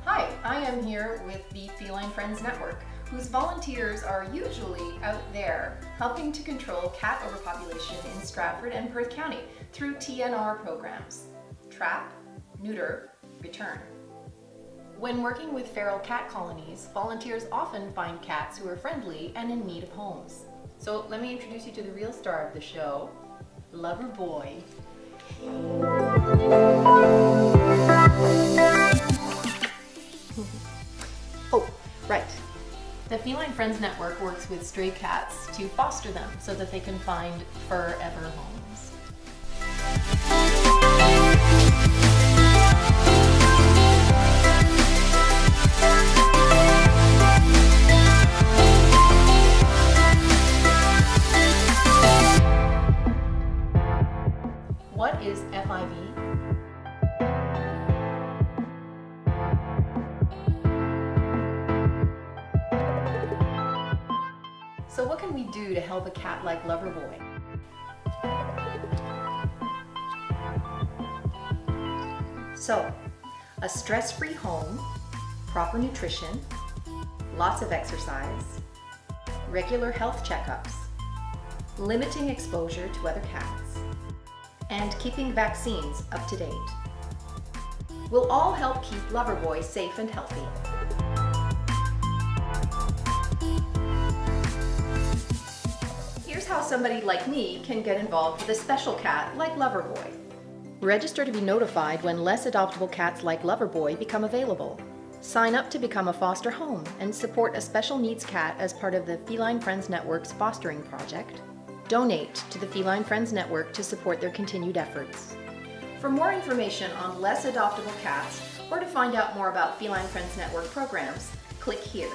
Hi, I am here with the Feline Friends Network, whose volunteers are usually out there helping to control cat overpopulation in Stratford and Perth County through TNR programs: Trap, Neuter, Return. When working with feral cat colonies, volunteers often find cats who are friendly and in need of homes. So let me introduce you to the real star of the show, Lover Boy. Oh, right. The Feline Friends Network works with stray cats to foster them so that they can find forever homes. What is FIV? So what can we do to help a cat like Lover Boy? So, a stress-free home, proper nutrition, lots of exercise, regular health checkups, limiting exposure to other cats, and keeping vaccines up to date will all help keep Lover Boy safe and healthy. Here's how somebody like me can get involved with a special cat like Lover Boy. Register to be notified when less adoptable cats like Lover Boy become available. Sign up to become a foster home and support a special needs cat as part of the Feline Friends Network's fostering project. Donate to the Feline Friends Network to support their continued efforts. For more information on less adoptable cats or to find out more about Feline Friends Network programs, click here.